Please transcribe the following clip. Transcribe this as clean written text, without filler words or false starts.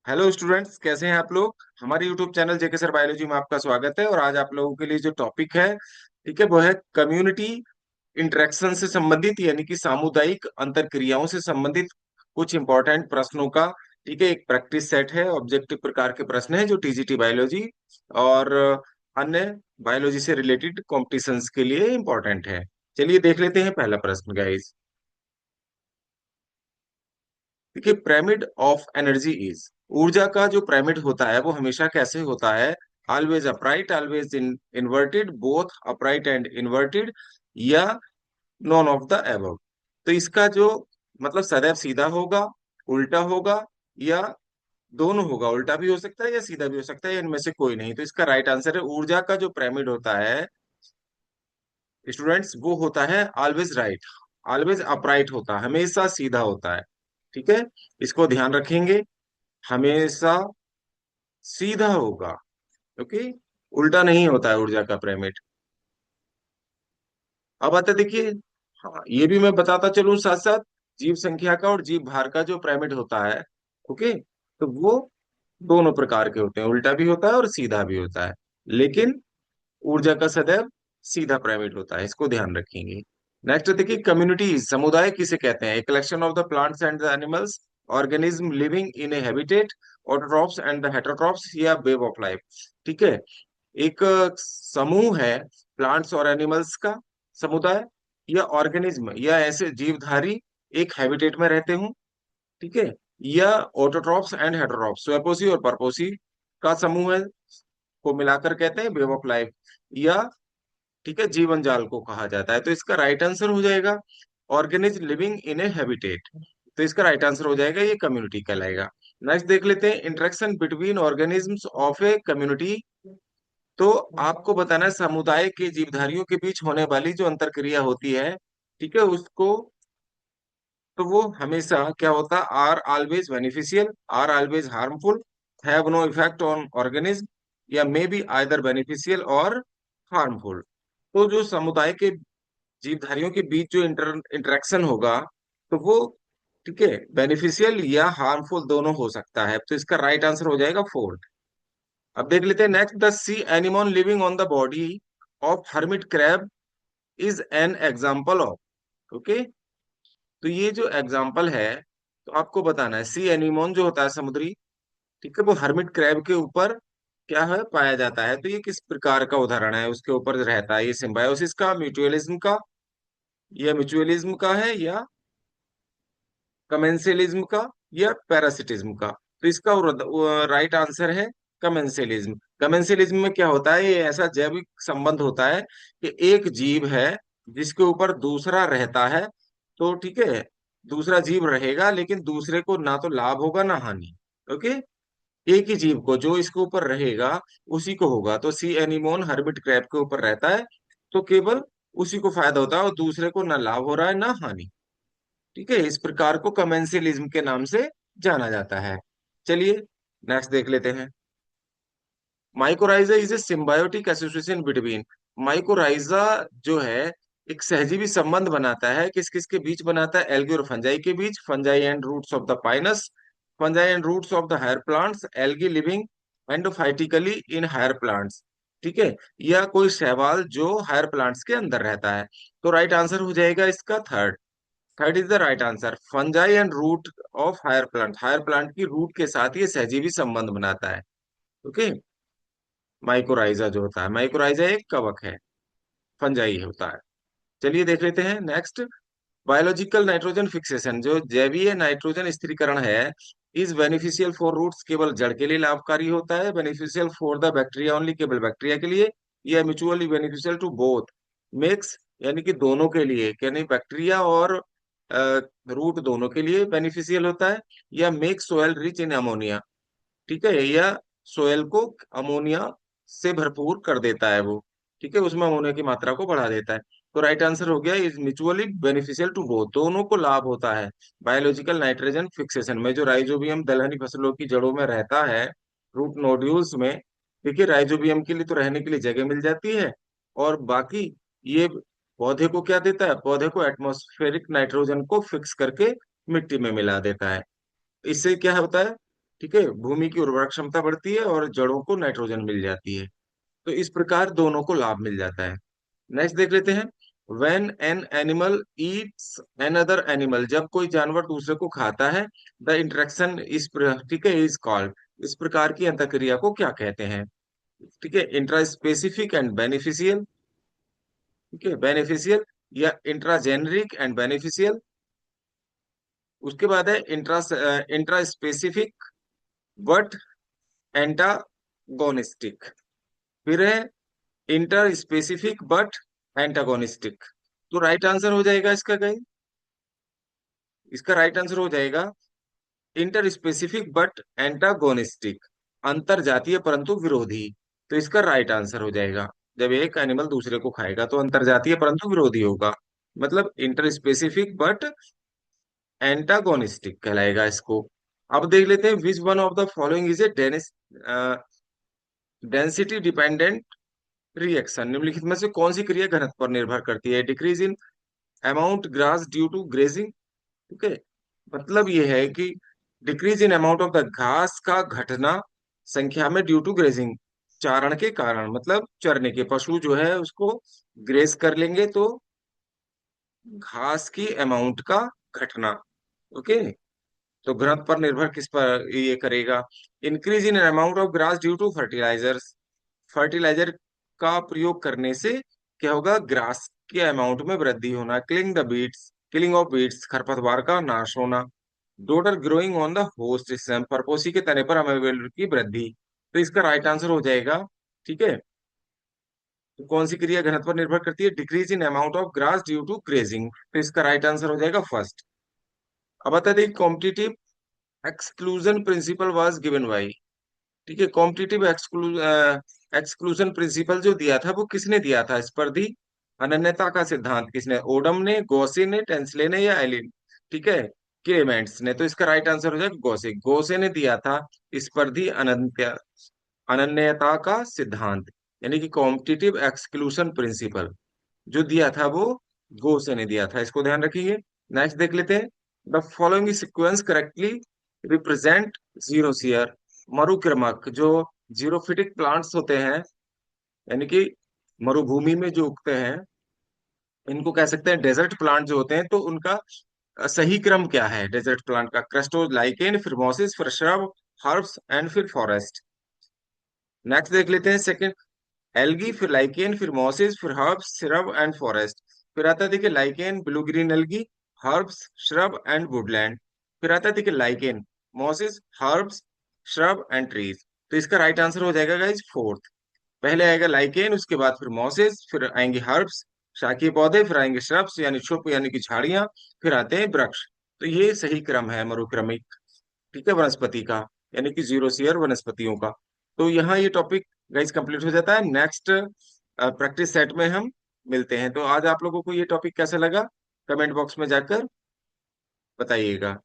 Hello students, कैसे हैं आप लोग। हमारे यूट्यूब चैनल जेके सर बायोलॉजी में आपका स्वागत है। और आज आप लोगों के लिए जो टॉपिक है, ठीक है, वो है कम्युनिटी इंटरेक्शन से संबंधित, यानी कि सामुदायिक अंतरक्रियाओं से संबंधित कुछ इंपॉर्टेंट प्रश्नों का, ठीक है, एक प्रैक्टिस सेट है। ऑब्जेक्टिव प्रकार के प्रश्न है जो टीजीटी बायोलॉजी और अन्य बायोलॉजी से रिलेटेड कॉम्पिटिशन्स के लिए इंपॉर्टेंट है। चलिए देख लेते हैं पहला प्रश्न गाइस। देखिए, पिरामिड ऑफ एनर्जी इज, ऊर्जा का जो पिरामिड होता है वो हमेशा कैसे होता है? Always upright, always inverted, both upright and inverted, या नॉन ऑफ द एबव। तो इसका जो मतलब सदैव सीधा होगा, उल्टा होगा, या दोनों होगा। उल्टा भी हो सकता है या सीधा भी हो सकता है, इनमें से कोई नहीं। तो इसका राइट आंसर है, ऊर्जा का जो पिरामिड होता है स्टूडेंट्स, वो होता है ऑलवेज राइट, ऑलवेज अपराइट होता है, हमेशा सीधा होता है। ठीक है, इसको ध्यान रखेंगे, हमेशा सीधा होगा। ओके, उल्टा नहीं होता है ऊर्जा का पिरामिड। अब आता है, देखिए, हाँ ये भी मैं बताता चलूं साथ साथ, जीव संख्या का और जीव भार का जो पिरामिड होता है, ओके, तो वो दोनों प्रकार के होते हैं, उल्टा भी होता है और सीधा भी होता है। लेकिन ऊर्जा का सदैव सीधा पिरामिड होता है, इसको ध्यान रखेंगे। नेक्स्ट देखिए, कम्युनिटी समुदाय किसे कहते हैं? A collection of the plants and the animals, organism living in a habitat, autotrophs and the heterotrophs, या वेब ऑफ लाइफ। ठीक है, एक समूह है प्लांट्स और एनिमल्स का, समुदाय, या ऑर्गेनिज्म या ऐसे जीवधारी एक हैबिटेट में रहते हूँ, ठीक है, या ऑटोट्रॉप्स एंड हेटरोट्रॉप्स, स्वयंपोषी और परपोषी का समूह है, को मिलाकर कहते हैं वेब ऑफ लाइफ, या ठीक है जीवन जाल को कहा जाता है। तो इसका राइट आंसर हो जाएगा organism living in a habitat. तो इसका राइट आंसर हो जाएगा, ये कम्युनिटी कहलाएगा। नेक्स्ट देख लेते हैं, interaction between organisms of a community. तो आपको बताना है समुदाय के जीवधारियों के बीच होने वाली जो अंतरक्रिया होती है, ठीक है, उसको, तो वो हमेशा क्या होता है? Are always beneficial, are always harmful, have no effect on organism, या मे बी आइदर बेनिफिशियल और हार्मफुल। तो जो समुदाय के जीवधारियों के बीच जो इंटरेक्शन होगा, तो वो, ठीक है, बेनिफिशियल या हार्मफुल दोनों हो सकता है। तो इसका राइट आंसर हो जाएगा फोर्थ। अब देख लेते हैं next, the C anemone living on the body of hermit crab is an example of. Okay, तो ये जो एग्जाम्पल है, तो आपको बताना है सी एनिमोन जो होता है समुद्री, ठीक है, वो हर्मिट क्रैब के ऊपर क्या है पाया जाता है। तो ये किस प्रकार का उदाहरण है, उसके ऊपर रहता है? ये सिम्बायोसिस का, म्यूचुअलिज्म का, या म्यूचुअलिज्म का है, या कमेंसियलिज्म का, या पैरासिटिज्म का। तो इसका राइट आंसर है कमेंसियलिज्म। कमेंसियलिज्म में क्या होता है? ये ऐसा जैविक संबंध होता है कि एक जीव है जिसके ऊपर दूसरा रहता है, तो ठीक है, दूसरा जीव रहेगा लेकिन दूसरे को ना तो लाभ होगा ना हानि। ओके, एक ही जीव को जो इसके ऊपर रहेगा उसी को होगा। तो सी एनिमोन हर्बिट क्रैब के ऊपर रहता है, तो केवल उसी को फायदा होता है और दूसरे को ना लाभ हो रहा है ना हानि। ठीक है, इस प्रकार को कमेंसियलिज्म के नाम से जाना जाता है। चलिए नेक्स्ट देख लेते हैं, mycorrhiza is a symbiotic association between. Mycorrhiza जो है एक सहजीवी संबंध बनाता है, किस किस के बीच बनाता है? एल्गी और फंजाई के बीच, fungi and roots of the pinus, fungi and roots of the higher plants, algae living endophytically in higher plants, ठीक है, या कोई शैवाल जो हायर प्लांट्स के अंदर रहता है। तो राइट आंसर हो जाएगा इसका third. Third is the right answer, fungi and root of higher plant, higher plant की रूट के साथ ये सहजीवी संबंध बनाता है। ओके, माइकोराइजा जो होता है, माइकोराइजा एक कवक है, फंजाई होता है। चलिए देख लेते हैं नेक्स्ट, बायोलॉजिकल नाइट्रोजन फिक्सेशन, जो जैवीय नाइट्रोजन स्थिरीकरण है, इज बेनिफिशियल फॉर रूट्स, केवल जड़ के लिए लाभकारी होता है, beneficial for the bacteria only, केवल बैक्टीरिया के लिए, या mutually beneficial to both, mix, यानी कि दोनों के लिए, यानी बैक्टीरिया और रूट दोनों के लिए बेनिफिशियल होता है, या make soil rich in ammonia, ठीक है, या सोयल को अमोनिया से भरपूर कर देता है वो, ठीक है, उसमें अमोनिया की मात्रा को बढ़ा देता है। तो राइट आंसर हो गया is mutually beneficial to both, दोनों को लाभ होता है। बायोलॉजिकल नाइट्रोजन फिक्सेशन में जो राइजोबियम दलहनी फसलों की जड़ों में रहता है, रूट नोड्यूल्स में, देखिए राइजोबियम के लिए तो रहने के लिए जगह मिल जाती है, और बाकी ये पौधे को क्या देता है? पौधे को एटमॉस्फेरिक नाइट्रोजन को फिक्स करके मिट्टी में मिला देता है। इससे क्या होता है? ठीक है, भूमि की उर्वरक क्षमता बढ़ती है और जड़ों को नाइट्रोजन मिल जाती है। तो इस प्रकार दोनों को लाभ मिल जाता है। नेक्स्ट देख लेते हैं। When an animal eats another animal, जब कोई जानवर दूसरे को खाता है, द इंटरेक्शन इस, ठीक है, इज कॉल्ड, इस प्रकार की अंतःक्रिया को क्या कहते हैं? ठीक है, इंट्रा स्पेसिफिक एंड बेनिफिशियल, ठीक है, बेनिफिशियल, या इंट्राजेनरिक एंड बेनिफिशियल। उसके बाद है इंट्रा स्पेसिफिक बट एंटागोनिस्टिक। फिर है इंटर स्पेसिफिक बट एंटागोनिस्टिक। तो राइट आंसर हो जाएगा इसका कहीं, इसका राइट आंसर हो जाएगा इंटर स्पेसिफिक बट एंटागोनिस्टिक, अंतर जातीय परंतु विरोधी। तो इसका राइट आंसर हो जाएगा, जब एक एनिमल दूसरे को खाएगा तो अंतर जातीय परंतु विरोधी होगा, मतलब इंटर स्पेसिफिक बट एंटागोनिस्टिक कहलाएगा इसको। अब देख लेते हैं, which one of the following is a density dependent reaction, निम्नलिखित में से कौन सी क्रिया घनत्व पर निर्भर करती है? Decrease in amount grass due to grazing, ठीक है, मतलब ये है कि decrease in amount of the घास का घटना संख्या में ड्यू टू ग्रेजिंग, चारण के कारण, मतलब चरने के पशु जो है उसको ग्रेस कर लेंगे तो घास की अमाउंट का घटना। ओके, तो घनत्व पर निर्भर किस पर ये करेगा? Increase in amount of grass due to fertilisers, fertiliser का प्रयोग करने से क्या होगा? ग्रास के अमाउंट में वृद्धि होना। किलिंग ऑफ बीट्स, खरपतवार का नाश होना। Dodder growing on the host stem, परपोषी के तने पर अमेबेलिटी की वृद्धि। तो इसका राइट आंसर हो जाएगा, ठीक है, तो कौन सी क्रिया घनत्व पर निर्भर करती है? Decrease in amount of grass due to grazing. तो इसका राइट आंसर हो जाएगा फर्स्ट। अब बता दें competitive exclusion principle was given by, ठीक है, कॉम्पिटिटिव एक्सक्लूजन प्रिंसिपल जो दिया था वो किसने दिया था? स्पर्धी अनन्यता का सिद्धांत किसने? ओडम ने, गोसे ने, टेंसले ने, या एलिन, ठीक है, क्लेमेंट्स ने। तो इसका राइट आंसर हो जाएगा गोसे, गोसे ने दिया था स्पर्धी अनन्यता का सिद्धांत, यानी कि कॉम्पिटिटिव एक्सक्लूजन प्रिंसिपल जो दिया था वो गोसे ने दिया था, इसको ध्यान रखिए। नेक्स्ट देख लेते हैं। The following sequence correctly represent xerosere, मरुक्रमक, जो जीरोफिटिक प्लांट्स होते हैं, यानी कि मरुभूमि में जो उगते हैं, इनको कह सकते हैं डेजर्ट प्लांट जो होते हैं, तो उनका सही क्रम क्या है डेजर्ट प्लांट का? क्रस्टो लाइकेन, फिर मॉसिस, फिर श्रब, हर्ब्स एंड फिर फॉरेस्ट। नेक्स्ट देख लेते हैं सेकंड, एल्गी, फिर लाइकेन, फिर मॉसिस, फिर हर्ब्स, श्रब एंड फॉरेस्ट। फिर आता है देखिए lichen, blue green algae, herbs, shrub and Woodland. फिर आता है देखिए lichen, mosses, herbs, shrub and trees. तो इसका राइट आंसर हो जाएगा गाइज फोर्थ। पहले आएगा लाइकेन, उसके बाद फिर मॉसेस, फिर आएंगे हर्ब्स शाकीय पौधे, फिर आएंगे श्रब्स यानी शुष्क यानी कि झाड़ियां, फिर आते हैं वृक्ष। तो ये सही क्रम है मरुक्रमिक, ठीक है, वनस्पति का, यानी कि जीरो सीयर वनस्पतियों का। तो यहाँ ये टॉपिक गाइज कंप्लीट हो जाता है। नेक्स्ट प्रैक्टिस सेट में हम मिलते हैं। तो आज आप लोगों को ये टॉपिक कैसा लगा, कमेंट बॉक्स में जाकर बताइएगा।